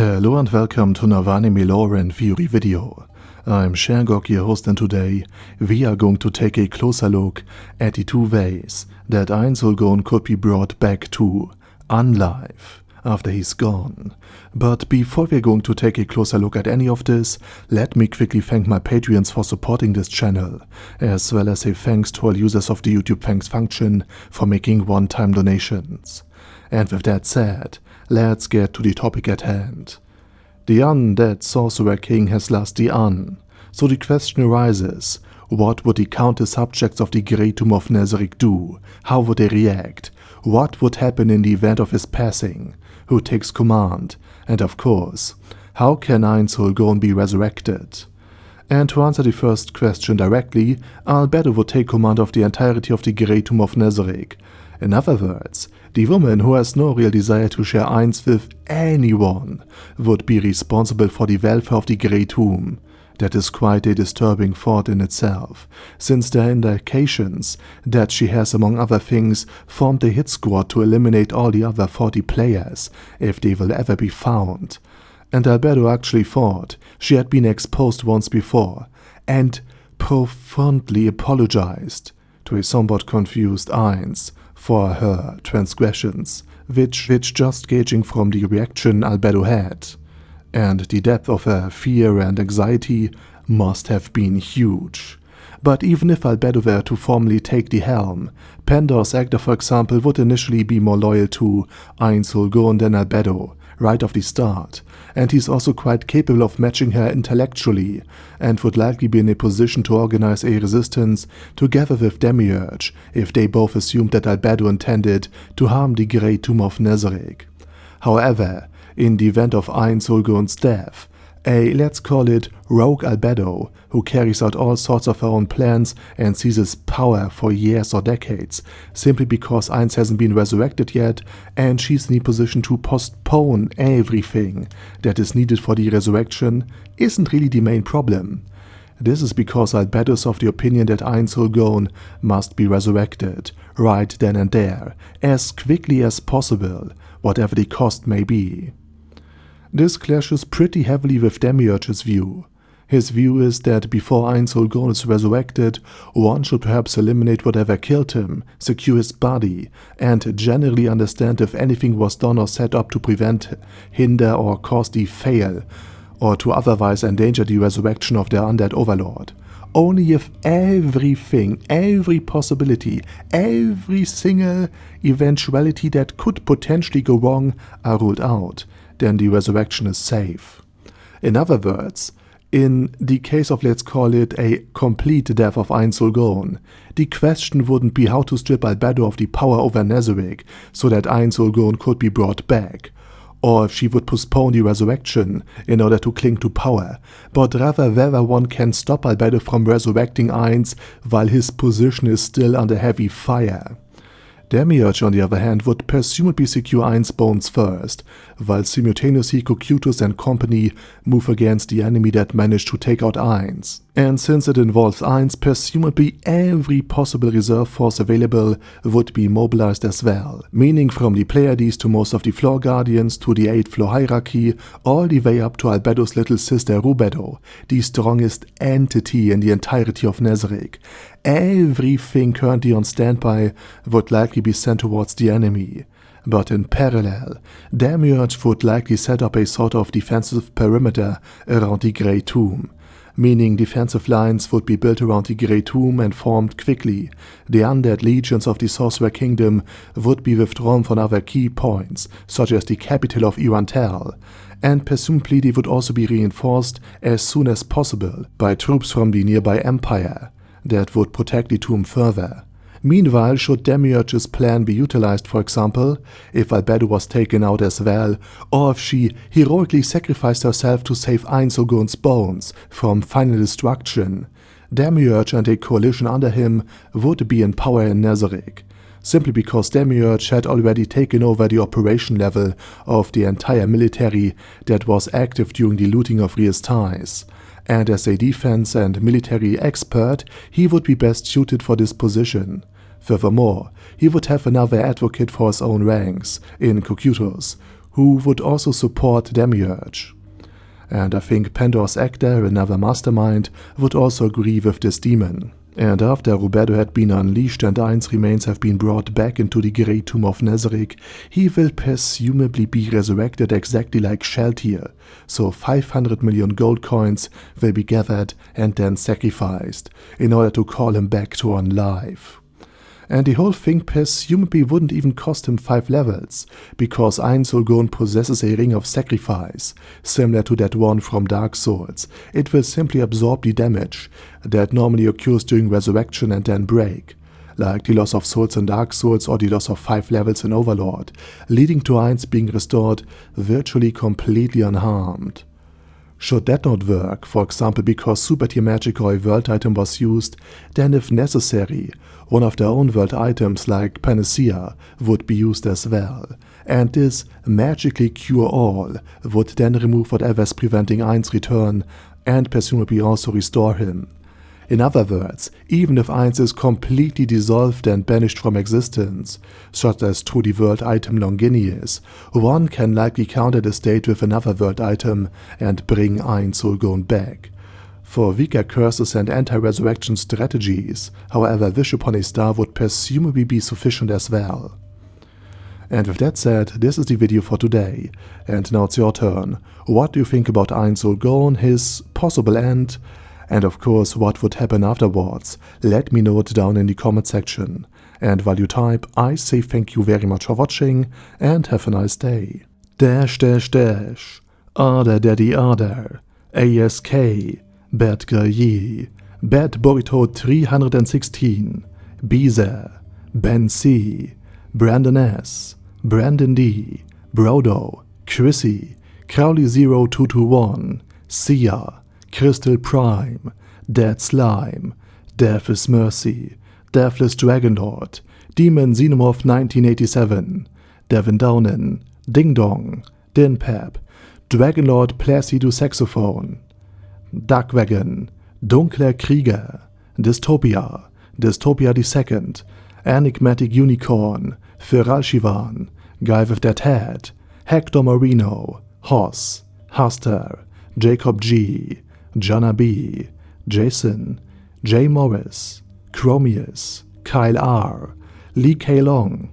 Hello and welcome to another anime lore and theory video. I'm Shergok, your host, and today we are going to take a closer look at the two ways that Ainz could be brought back to unlife after he's gone. But before we're going to take a closer look at any of this, let me quickly thank my Patreons for supporting this channel, as well as a thanks to all users of the YouTube thanks function for making one-time donations. And with that said, let's get to the topic at hand. The undead sorcerer king has lost the un, so the question arises, what would the counter-subjects of the Great Tomb of Nazarick do? How would they react? What would happen in the event of his passing? Who takes command? And of course, how can Ainz be resurrected? And to answer the first question directly, Albedo would take command of the entirety of the Great Tomb of Nazarick. In other words, the woman who has no real desire to share Ainz with anyone would be responsible for the welfare of the Great Tomb. That is quite a disturbing thought in itself, since there are indications that she has, among other things, formed a hit squad to eliminate all the other 40 players, if they will ever be found. And Albedo actually thought she had been exposed once before, and profoundly apologized to a somewhat confused Ainz for her transgressions, which just gauging from the reaction Albedo had. And the depth of her fear and anxiety must have been huge. But even if Albedo were to formally take the helm, Pandor's actor, for example, would initially be more loyal to Ainz than Albedo, right off the start, and he's also quite capable of matching her intellectually, and would likely be in a position to organize a resistance together with Demiurge if they both assumed that Albedo intended to harm the Great Tomb of Nazarick. However, in the event of Ainz death, a, let's call it, rogue Albedo, who carries out all sorts of her own plans and seizes power for years or decades, simply because Ainz hasn't been resurrected yet, and she's in the position to postpone everything that is needed for the resurrection, isn't really the main problem. This is because Albedo is of the opinion that Ainz must be resurrected, right then and there, as quickly as possible, whatever the cost may be. This clashes pretty heavily with Demiurge's view. His view is that before Ainz is resurrected, one should perhaps eliminate whatever killed him, secure his body, and generally understand if anything was done or set up to prevent, hinder, or cause the fail, or to otherwise endanger the resurrection of their undead overlord. Only if everything, every possibility, every single eventuality that could potentially go wrong are ruled out, then the resurrection is safe. In other words, in the case of, let's call it, a complete death of Ainz the question wouldn't be how to strip Albedo of the power over Nazarick so that Ainz could be brought back, or if she would postpone the resurrection in order to cling to power, but rather whether one can stop Albedo from resurrecting Ainz while his position is still under heavy fire. Demiurge, on the other hand, would presumably secure Ainz bones first, while simultaneously Cocytus and company move against the enemy that managed to take out Ainz. And since it involves Ainz, presumably every possible reserve force available would be mobilized as well, meaning from the Pleiades to most of the floor guardians to the 8th floor hierarchy, all the way up to Albedo's little sister Rubedo, the strongest entity in the entirety of Nazarick. Everything currently on standby would likely be sent towards the enemy. But in parallel, Demiurge would likely set up a sort of defensive perimeter around the Great Tomb, meaning defensive lines would be built around the Great Tomb and formed quickly. The undead legions of the Sorcerer Kingdom would be withdrawn from other key points, such as the capital of Irantel, and presumably they would also be reinforced as soon as possible by troops from the nearby empire that would protect the tomb further. Meanwhile, should Demiurge's plan be utilized, for example, if Albedo was taken out as well, or if she heroically sacrificed herself to save Ainz bones from final destruction, Demiurge and a coalition under him would be in power in Nazarick, simply because Demiurge had already taken over the operation level of the entire military that was active during the looting of Rhea's ties. And as a defense and military expert, he would be best suited for this position. Furthermore, he would have another advocate for his own ranks, in Cocytus, who would also support Demiurge. And I think Pandor's actor, another mastermind, would also agree with this demon. And after Albedo had been unleashed and Ainz remains have been brought back into the Great Tomb of Nazarick, he will presumably be resurrected exactly like Sheltier, so 500 million gold coins will be gathered and then sacrificed, in order to call him back to on life. And the whole thing presumably wouldn't even cost him 5 levels, because Ainz possesses a ring of sacrifice, similar to that one from Dark Souls. It will simply absorb the damage that normally occurs during resurrection and then break, like the loss of souls in Dark Souls or the loss of 5 levels in Overlord, leading to Ainz being restored virtually completely unharmed. Should that not work, for example because super tier magic or a world item was used, then if necessary, one of their own world items like Panacea would be used as well, and this magically cure all would then remove whatever is preventing Ainz' return and presumably also restore him. In other words, even if Ainz is completely dissolved and banished from existence, such as through the world item Longinius, one can likely counter the state with another world item and bring Ainz back. For weaker curses and anti-resurrection strategies, however, wish upon a star would presumably be sufficient as well. And with that said, this is the video for today, and now it's your turn. What do you think about Ainz, his possible end? And of course, what would happen afterwards? Let me know it down in the comment section. And while you type, I say thank you very much for watching, and have a nice day. Arder Daddy Arder, ASK, Bad Guy, Bad Burrito 316, Beezer, Ben C, Brandon S, Brandon D, Brodo, Chrissy, Crowley0221, Sia, Crystal Prime, Dead Slime, Death is Mercy, Deathless Dragonlord, Demon Xenomorph 1987, Devin Downen, Ding Dong, Dinpep, Dragonlord Placido Saxophone, Duckwagon, Dunkler Krieger, Dystopia, Dystopia II, Enigmatic Unicorn, Feral Shivan, Guy with That Head, Hector Marino, Hoss, Huster, Jacob G, Jana B, Jason, J. Morris, Chromius, Kyle R, Lee K. Long,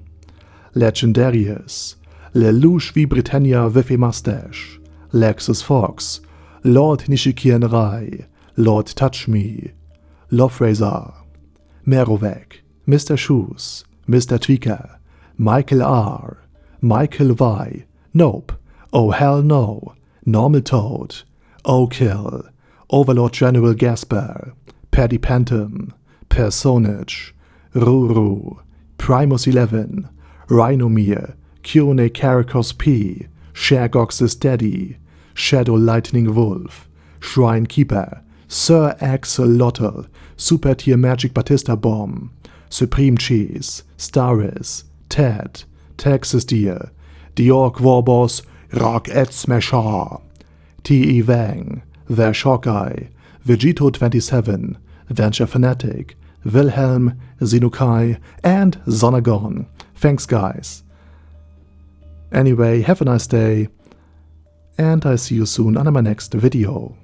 Legendarius, Lelouch wie Britannia with a Mustache, Lexus Fox, Lord Nishikian Rai, Lord Touch Me, Lofrazer, Merovec, Mr. Shoes, Mr. Tweaker, Michael R, Michael Y, Nope, Oh Hell No, Normal Toad, Oh Kill, Overlord General Gasper, Paddy Pantom, Personage, Ruru, Primus 11, Rhinomere, Kyone Karakos P, Shergox's Daddy, Shadow Lightning Wolf, Shrine Keeper, Sir Axolotl, Super Tier Magic Batista Bomb, Supreme Cheese, Staris, Ted, Texas Deer, The Orc Warboss, Rock Ed Smasher, T.E. Wang, Vash Hawkeye, Vegito 27, Venture Fanatic, Wilhelm, Zinukai, and Zonagon. Thanks guys. Anyway, have a nice day, and I see you soon on my next video.